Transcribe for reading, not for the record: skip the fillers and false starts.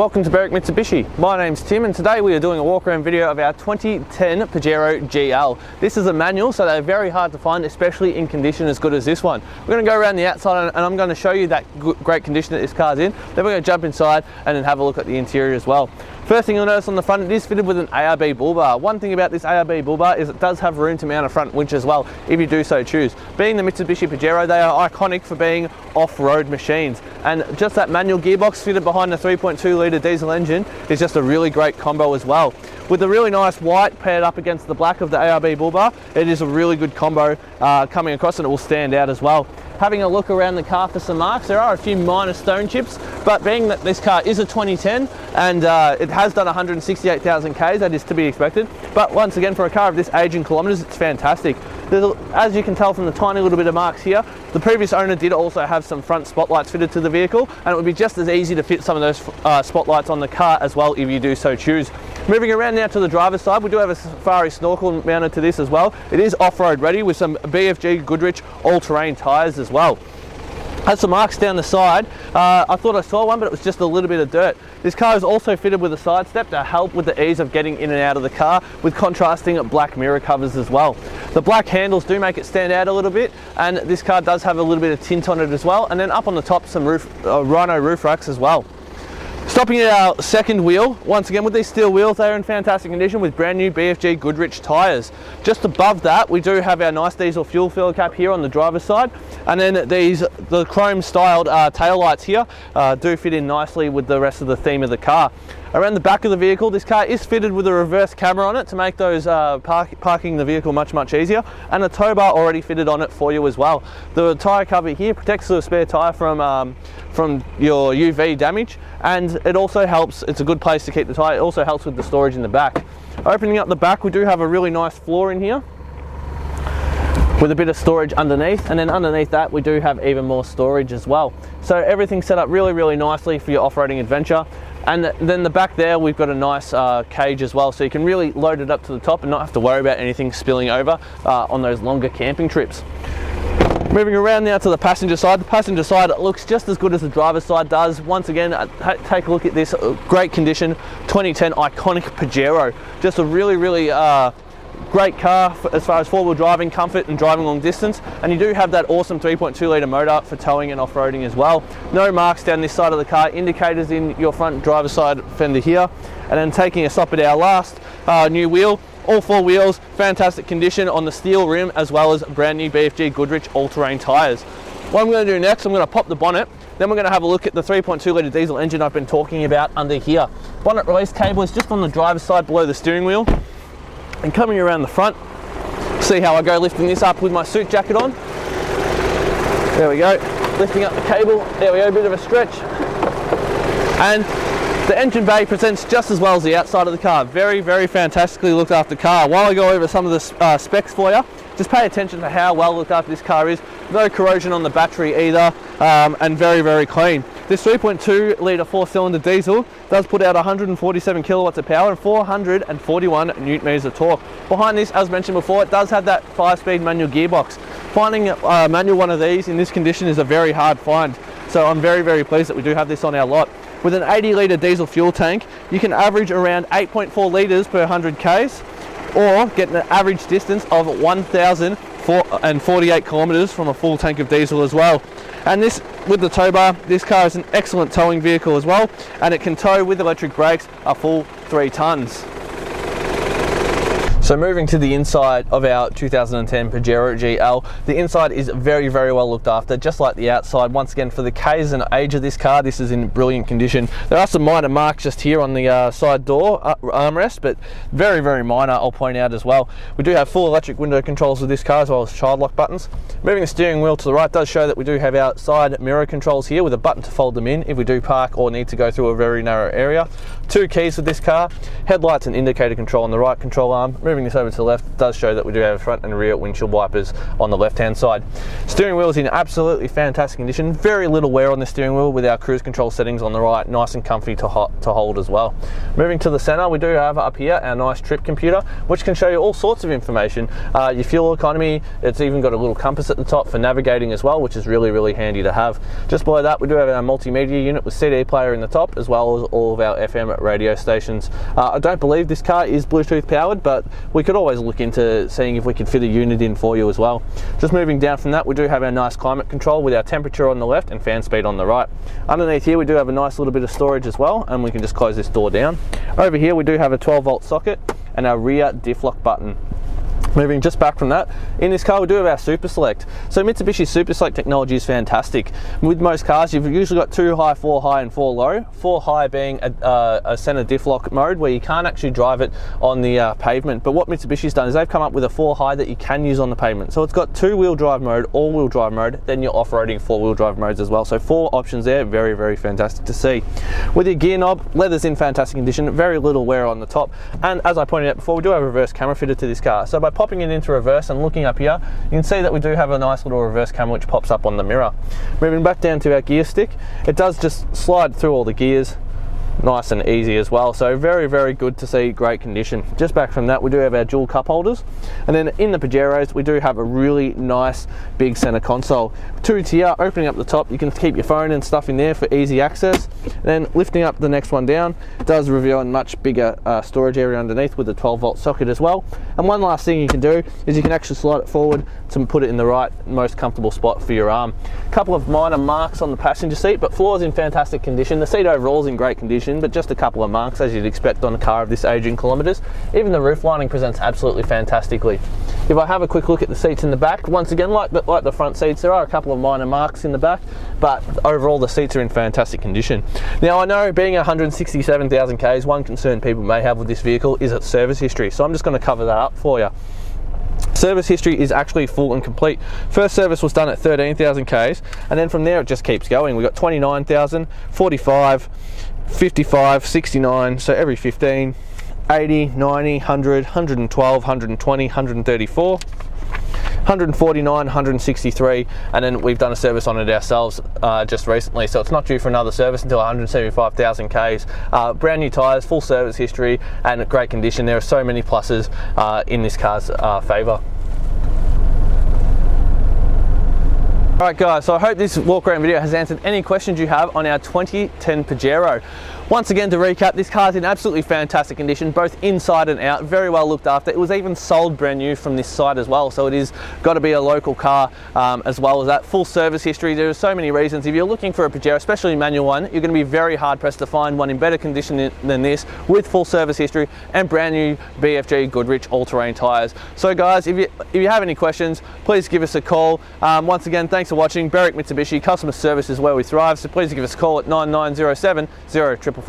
Welcome to Berwick Mitsubishi. My name's Tim and today we are doing a walk around video of our 2010 Pajero GL. This is a manual, so they're very hard to find, especially in condition as good as this one. We're going to go around the outside and I'm going to show you that great condition that this car's in. Then we're going to jump inside and then have a look at the interior as well. First thing you'll notice on the front, it is fitted with an ARB bull bar. One thing about this ARB bull bar is it does have room to mount a front winch as well, if you do so choose. Being the Mitsubishi Pajero, they are iconic for being off-road machines. And just that manual gearbox fitted behind the 3.2 litre diesel engine is just a really great combo as well. With a really nice white paired up against the black of the ARB bull bar, it is a really good combo coming across, and it will stand out as well. Having a look around the car for some marks, there are a few minor stone chips, but being that this car is a 2010 and it has done 168,000 Ks, that is to be expected. But once again, for a car of this age in kilometres, it's fantastic. As you can tell from the tiny little bit of marks here, the previous owner did also have some front spotlights fitted to the vehicle, and it would be just as easy to fit some of those spotlights on the car as well if you do so choose. Moving around now to the driver's side, we do have a safari snorkel mounted to this as well. It is off-road ready with some BFG Goodrich all-terrain tyres as well. Has some marks down the side. I thought I saw one, but it was just a little bit of dirt. This car is also fitted with a side step to help with the ease of getting in and out of the car, with contrasting black mirror covers as well. The black handles do make it stand out a little bit, and this car does have a little bit of tint on it as well. And then up on the top, some Rhino roof racks as well. Stopping at our second wheel, once again with these steel wheels, they are in fantastic condition with brand new BFG Goodrich tyres. Just above that, we do have our nice diesel fuel filler cap here on the driver's side, and then the chrome styled tail lights here do fit in nicely with the rest of the theme of the car. Around the back of the vehicle, this car is fitted with a reverse camera on it to make those parking the vehicle much easier, and a tow bar already fitted on it for you as well. The tyre cover here protects the spare tyre from your UV damage, and it also helps, it's a good place to keep the tyre. It also helps with the storage in the back. Opening up the back, we do have a really nice floor in here with a bit of storage underneath, and then underneath that we do have even more storage as well. So everything's set up really nicely for your off-roading adventure. And then the back there, we've got a nice cage as well, so you can really load it up to the top and not have to worry about anything spilling over on those longer camping trips. Moving around now to the passenger side looks just as good as the driver's side does. Once again, take a look at this great condition 2010 iconic Pajero. Just a really great car as far as four-wheel driving comfort and driving long distance, and you do have that awesome 3.2 litre motor for towing and off-roading as well. No marks down this side of the car, indicators in your front driver's side fender here. And then taking a stop at our last new wheel, all four wheels, fantastic condition on the steel rim, as well as brand new BFG Goodrich all-terrain tyres. What I'm going to do next, I'm going to pop the bonnet, then we're going to have a look at the 3.2 litre diesel engine I've been talking about under here. Bonnet release cable is just on the driver's side below the steering wheel. And coming around the front, see how I go lifting this up with my suit jacket on. There we go, lifting up the cable, there we go, a bit of a stretch. And the engine bay presents just as well as the outside of the car. Very fantastically looked after car. While I go over some of the specs for you, just pay attention to how well looked after this car is. No corrosion on the battery either, and very clean. This 3.2 litre 4-cylinder diesel does put out 147 kilowatts of power and 441 newton meters of torque. Behind this, as mentioned before, it does have that 5-speed manual gearbox. Finding a manual one of these in this condition is a very hard find, so I'm very pleased that we do have this on our lot. With an 80 litre diesel fuel tank, you can average around 8.4 litres per 100 Ks, or get an average distance of 1,048 kilometres from a full tank of diesel as well. And this, with the tow bar, this car is an excellent towing vehicle as well, and it can tow with electric brakes a full 3 tonnes. So moving to the inside of our 2010 Pajero GL, the inside is very well looked after, just like the outside. Once again, for the Ks and age of this car, this is in brilliant condition. There are some minor marks just here on the side door armrest, but very minor, I'll point out as well. We do have full electric window controls with this car, as well as child lock buttons. Moving the steering wheel to the right does show that we do have our side mirror controls here with a button to fold them in if we do park or need to go through a very narrow area. 2 keys with this car, headlights and indicator control on the right control arm. Moving this over to the left does show that we do have front and rear windshield wipers on the left hand side. Steering wheel is in absolutely fantastic condition, very little wear on the steering wheel with our cruise control settings on the right, nice and comfy to hold as well. Moving to the center, we do have up here our nice trip computer, which can show you all sorts of information. Your fuel economy, it's even got a little compass at the top for navigating as well, which is really handy to have. Just below that we do have our multimedia unit with CD player in the top, as well as all of our FM radio stations. I don't believe this car is Bluetooth powered, but we could always look into seeing if we could fit a unit in for you as well. Just moving down from that, we do have our nice climate control with our temperature on the left and fan speed on the right. Underneath here we do have a nice little bit of storage as well, and we can just close this door down. Over here we do have a 12-volt socket and our rear diff lock button. Moving just back from that, in this car we do have our Super Select. So Mitsubishi Super Select technology is fantastic. With most cars you've usually got 2 high, 4 high and 4 low. 4 high being a center diff lock mode where you can't actually drive it on the pavement. But what Mitsubishi's done is they've come up with a 4 high that you can use on the pavement. So it's got 2-wheel drive mode, all-wheel drive mode, then your off-roading 4-wheel drive modes as well. So 4 options there, very fantastic to see. With your gear knob, leather's in fantastic condition, very little wear on the top. And as I pointed out before, we do have a reverse camera fitted to this car. So by popping it into reverse and looking up here, you can see that we do have a nice little reverse camera which pops up on the mirror. Moving back down to our gear stick, it does just slide through all the gears, nice and easy as well. So very good to see, great condition. Just back from that we do have our dual cup holders, and then in the Pajeros we do have a really nice big center console. 2 tier, opening up the top, you can keep your phone and stuff in there for easy access. And then lifting up the next one down, it does reveal a much bigger storage area underneath with a 12-volt socket as well. And one last thing you can do is you can actually slide it forward to put it in the right, most comfortable spot for your arm. A couple of minor marks on the passenger seat, but floor's in fantastic condition. The seat overall is in great condition, but just a couple of marks as you'd expect on a car of this age in kilometres. Even the roof lining presents absolutely fantastically. If I have a quick look at the seats in the back, once again like the front seats, there are a couple of minor marks in the back, but overall the seats are in fantastic condition. Now I know being 167,000 Ks, one concern people may have with this vehicle is its service history, so I'm just going to cover that up for you. Service history is actually full and complete. First service was done at 13,000 Ks, and then from there it just keeps going. We've got 29,000, 45, 55, 69, so every 15, 80, 90, 100, 112, 120, 134, 149, 163, and then we've done a service on it ourselves just recently, so it's not due for another service until 175,000 Ks. Brand new tyres, full service history, and great condition. There are so many pluses in this car's favour. Alright guys, so I hope this walk around video has answered any questions you have on our 2010 Pajero. Once again, to recap, this car is in absolutely fantastic condition, both inside and out, very well looked after. It was even sold brand new from this side as well, so it is got to be a local car as well as that. Full service history. There are so many reasons. If you're looking for a Pajero, especially a manual one, you're going to be very hard pressed to find one in better condition than this, with full service history and brand new BFG Goodrich all-terrain tyres. So guys, if you have any questions, please give us a call. Once again, thanks for watching. Berwick Mitsubishi, customer service is where we thrive, so please give us a call at 9907 0555.